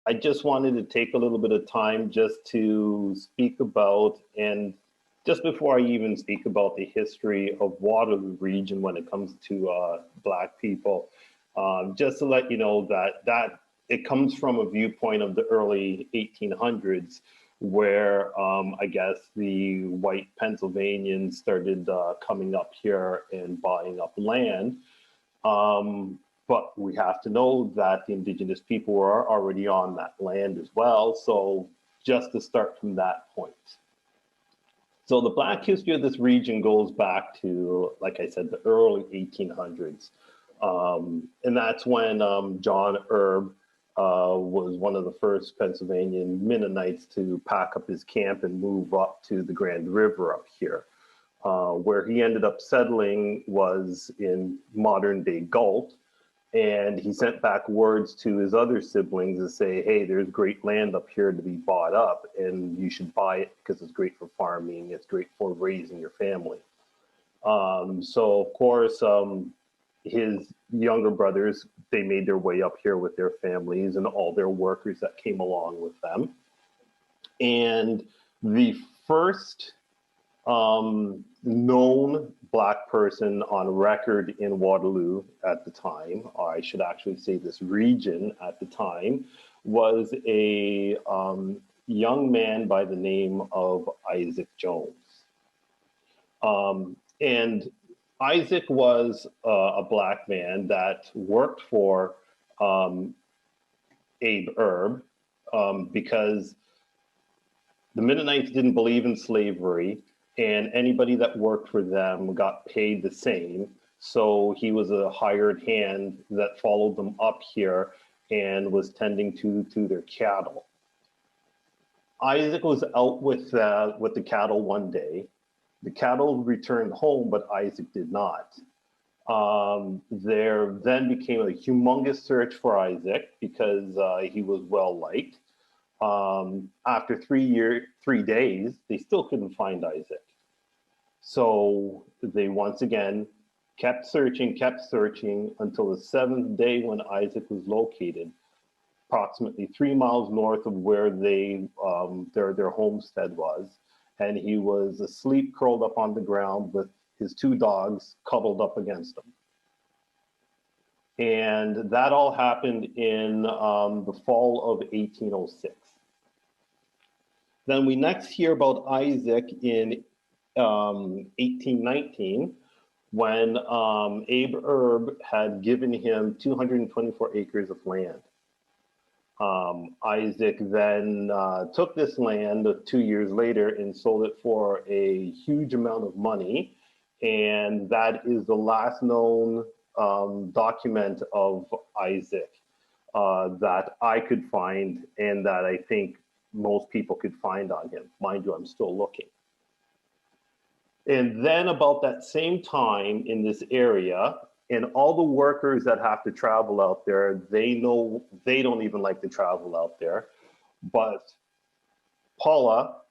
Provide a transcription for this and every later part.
I just wanted to take a little bit of time just to speak about, and just before I even speak about the history of Waterloo region when it comes to Black people, just to let you know that it comes from a viewpoint of the early 1800s, where I guess the white Pennsylvanians started coming up here and buying up land. But we have to know that the indigenous people were already on that land as well. So just to start from that point. So the Black history of this region goes back to, like I said, the early 1800s. And that's when John Erb was one of the first Pennsylvanian Mennonites to pack up his camp and move up to the Grand River up here. Where he ended up settling was in modern day Galt. And he sent back words to his other siblings to say, hey, there's great land up here to be bought up and you should buy it because it's great for farming, it's great for raising your family. So of course, his younger brothers, they made their way up here with their families and all their workers that came along with them. And the first known Black person on record in Waterloo at the time, or I should actually say this region at the time, was a young man by the name of Isaac Jones. And Isaac was a Black man that worked for Abe Erb because the Mennonites didn't believe in slavery, and anybody that worked for them got paid the same. So he was a hired hand that followed them up here and was tending to their cattle. Isaac was out with the cattle one day. The cattle returned home, but Isaac did not. There then became a humongous search for Isaac because he was well liked. After 3 days, they still couldn't find Isaac. So they once again kept searching until the 7th day when Isaac was located, approximately 3 miles north of where their homestead was. And he was asleep, curled up on the ground with his 2 dogs cuddled up against him. And that all happened in the fall of 1806. Then we next hear about Isaac in 1819, when Abe Erb had given him 224 acres of land. Isaac then took this land 2 years later and sold it for a huge amount of money. And that is the last known document of Isaac that I could find and that I think most people could find on him. Mind you, I'm still looking. And then about that same time in this area, and all the workers that have to travel out there, they know they don't even like to travel out there. But Paula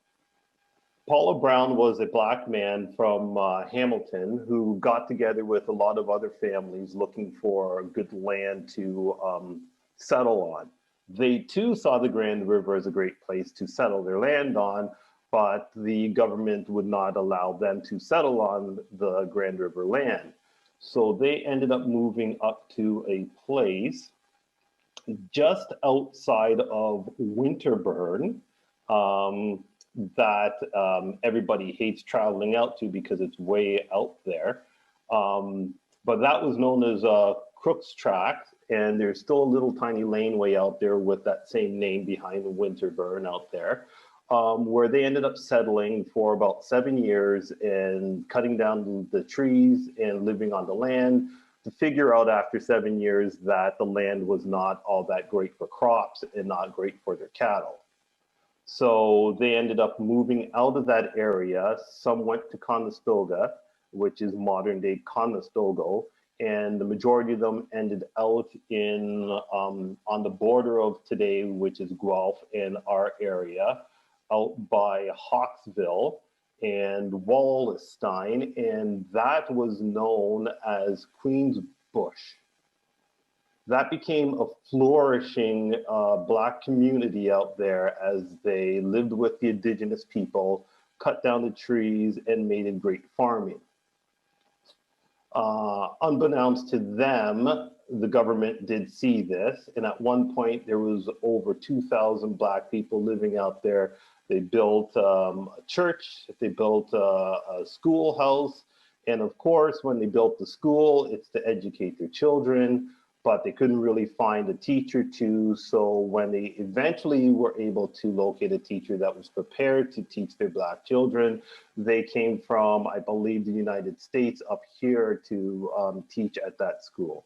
Brown was a Black man from Hamilton who got together with a lot of other families looking for good land to settle on. They too saw the Grand River as a great place to settle their land on, but the government would not allow them to settle on the Grand River land. So they ended up moving up to a place just outside of Winterburn that everybody hates traveling out to because it's way out there. But that was known as Crook's Track, and there's still a little tiny laneway out there with that same name behind Winterburn out there. Where they ended up settling for about 7 years and cutting down the trees and living on the land to figure out after 7 years that the land was not all that great for crops and not great for their cattle. So they ended up moving out of that area. Some went to Conestoga, which is modern day Conestoga, and the majority of them ended out in on the border of today, which is Guelph in our area, out by Hawksville and Wallenstein, and that was known as Queens Bush. That became a flourishing Black community out there as they lived with the indigenous people, cut down the trees, and made it great farming. Unbeknownst to them, the government did see this, and at one point there was over 2,000 Black people living out there. They built a church, they built a schoolhouse, and of course, when they built the school, it's to educate their children, but they couldn't really find a teacher to. So when they eventually were able to locate a teacher that was prepared to teach their Black children, they came from, I believe, the United States up here to teach at that school.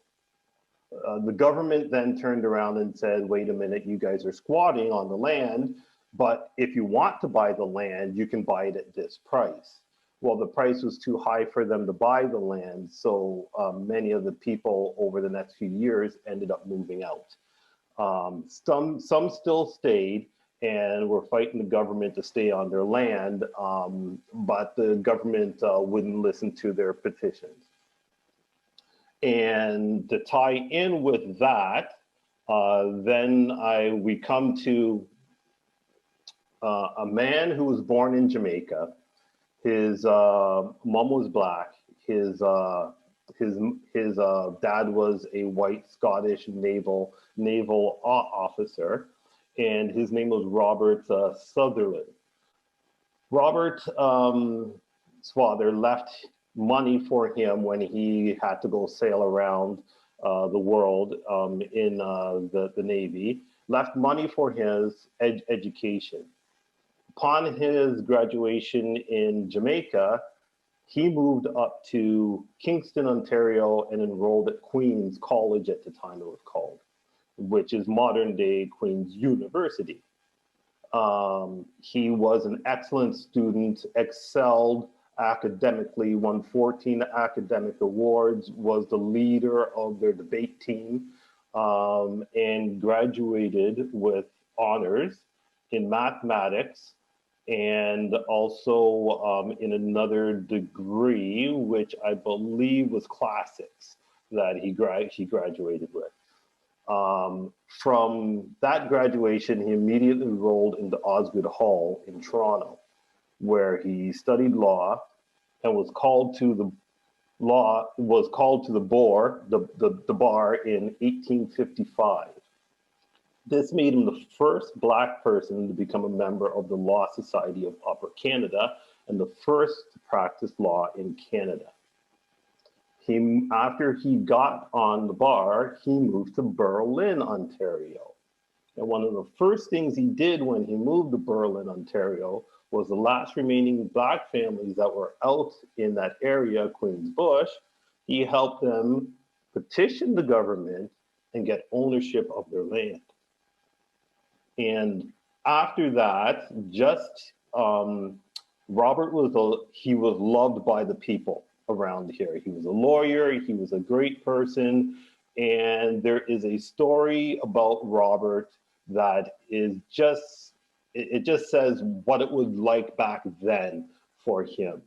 The government then turned around and said, wait a minute, you guys are squatting on the land, but if you want to buy the land, you can buy it at this price. Well, the price was too high for them to buy the land, so many of the people over the next few years ended up moving out. Some still stayed and were fighting the government to stay on their land, but the government wouldn't listen to their petitions. And to tie in with that, we come to a man who was born in Jamaica. His mom was Black. His dad was a white Scottish naval officer, and his name was Robert Sutherland. Robert's father left money for him when he had to go sail around the world in the Navy, left money for his education. Upon his graduation in Jamaica, he moved up to Kingston, Ontario, and enrolled at Queen's College at the time it was called, which is modern day Queen's University. He was an excellent student, excelled academically, won 14 academic awards, was the leader of their debate team, and graduated with honors in mathematics and also in another degree, which I believe was classics that he graduated with. From that graduation, he immediately enrolled into Osgoode Hall in Toronto, where he studied law and was called to the bar in 1855. This made him the first Black person to become a member of the Law Society of Upper Canada and the first to practice law in Canada. After he got on the bar, he moved to Berlin, Ontario. And one of the first things he did when he moved to Berlin, Ontario, was the last remaining Black families that were out in that area, Queens Bush, he helped them petition the government and get ownership of their land. And after that, Robert was loved by the people around here. He was a lawyer, he was a great person, and there is a story about Robert that is just says what it was like back then for him.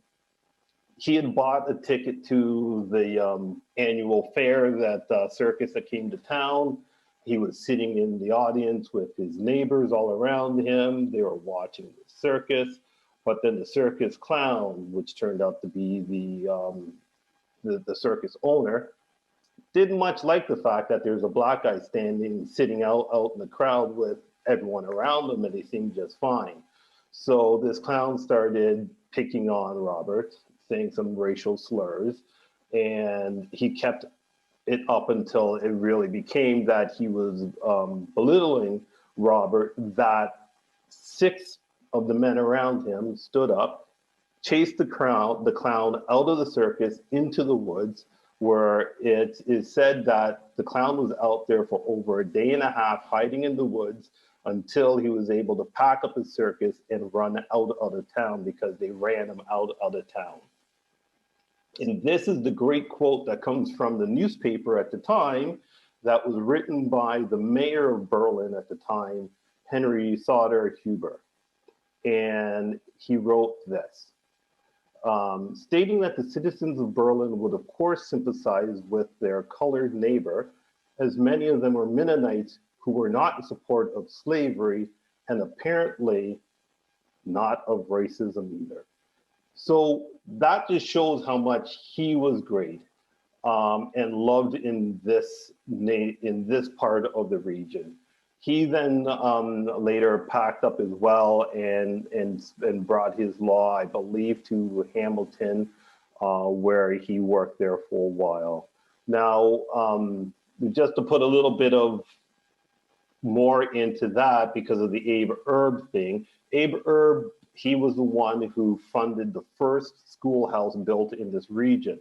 He had bought a ticket to the annual fair, that circus that came to town. He was sitting in the audience with his neighbors all around him. They were watching the circus, but then the circus clown, which turned out to be the circus owner, didn't much like the fact that there's a Black guy sitting out in the crowd with everyone around them, and they seemed just fine. So this clown started picking on Robert, saying some racial slurs, and he kept it up until it really became that he was belittling Robert, that 6 of the men around him stood up, chased the clown out of the circus into the woods, where it is said that the clown was out there for over a day and a half hiding in the woods until he was able to pack up his circus and run out of town, because they ran him out of town. And this is the great quote that comes from the newspaper at the time, that was written by the mayor of Berlin at the time, Henry Sauter Huber. And he wrote this, stating that the citizens of Berlin would of course sympathize with their colored neighbor, as many of them were Mennonites who were not in support of slavery and apparently not of racism either. So that just shows how much he was great and loved in this part of the region. He then later packed up as well and brought his law, I believe, to Hamilton, where he worked there for a while. Now, just to put a little bit of more into that because of the Abe Erb thing, Abe Erb, he was the one who funded the first schoolhouse built in this region.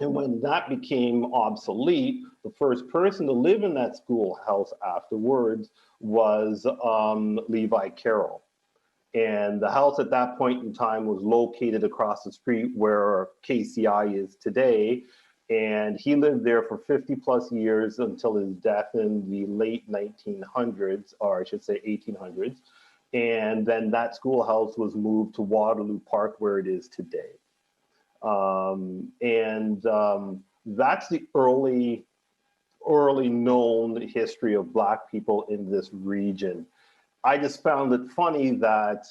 And when that became obsolete, the first person to live in that schoolhouse afterwards was Levi Carroll. And the house at that point in time was located across the street where KCI is today. And he lived there for 50 plus years until his death in the late 1900s, or I should say 1800s. And then that schoolhouse was moved to Waterloo Park, where it is today. That's the early known history of Black people in this region. I just found it funny that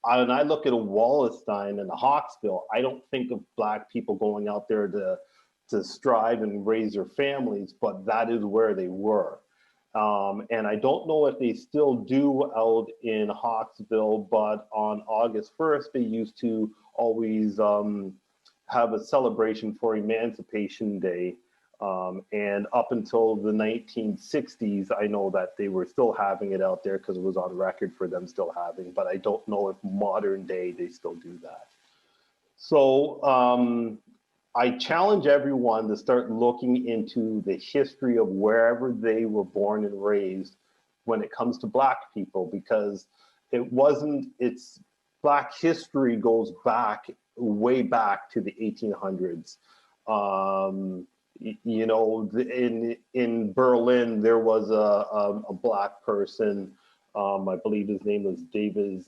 when I look at a Wallenstein and a Hawksville, I don't think of Black people going out there to strive and raise their families, but that is where they were. And I don't know if they still do out in Hawksville, but on August 1st, they used to always have a celebration for Emancipation Day. And up until the 1960s, I know that they were still having it out there because it was on record for them still having, but I don't know if modern day they still do that. So I challenge everyone to start looking into the history of wherever they were born and raised when it comes to Black people, because it's Black history goes back, way back to the 1800s. You know, in Berlin, there was a Black person, I believe his name was David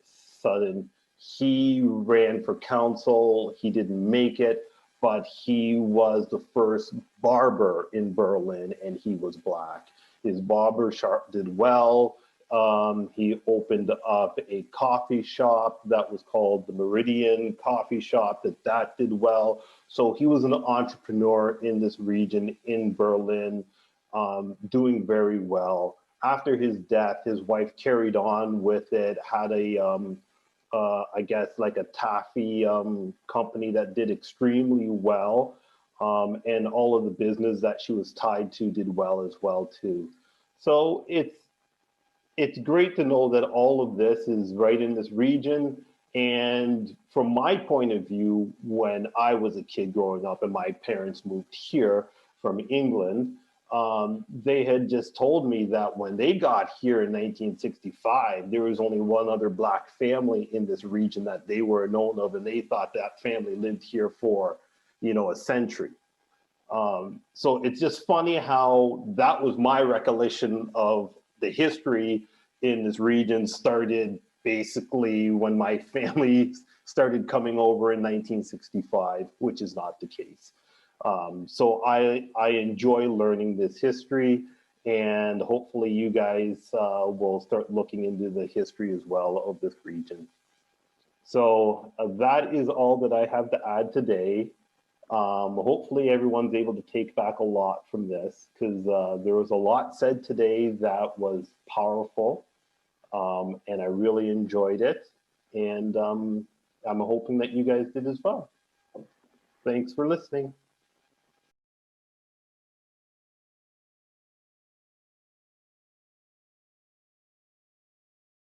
Sutton. He ran for council. He didn't make it, but he was the first barber in Berlin, and he was Black. His barber shop did well. He opened up a coffee shop that was called the Meridian Coffee Shop that did well. So he was an entrepreneur in this region in Berlin, doing very well. After his death, his wife carried on with it, had I guess like a taffy company that did extremely well. And all of the business that she was tied to did well as well too. So it's great to know that all of this is right in this region. And from my point of view, when I was a kid growing up and my parents moved here from England, they had just told me that when they got here in 1965, there was only one other Black family in this region that they were known of, and they thought that family lived here for, you know, a century. So it's just funny how that was my recollection of the history in this region started basically when my family started coming over in 1965, which is not the case. So I enjoy learning this history, and hopefully you guys will start looking into the history as well of this region. So that is all that I have to add today. Hopefully everyone's able to take back a lot from this, because there was a lot said today that was powerful, and I really enjoyed it. And I'm hoping that you guys did as well. Thanks for listening.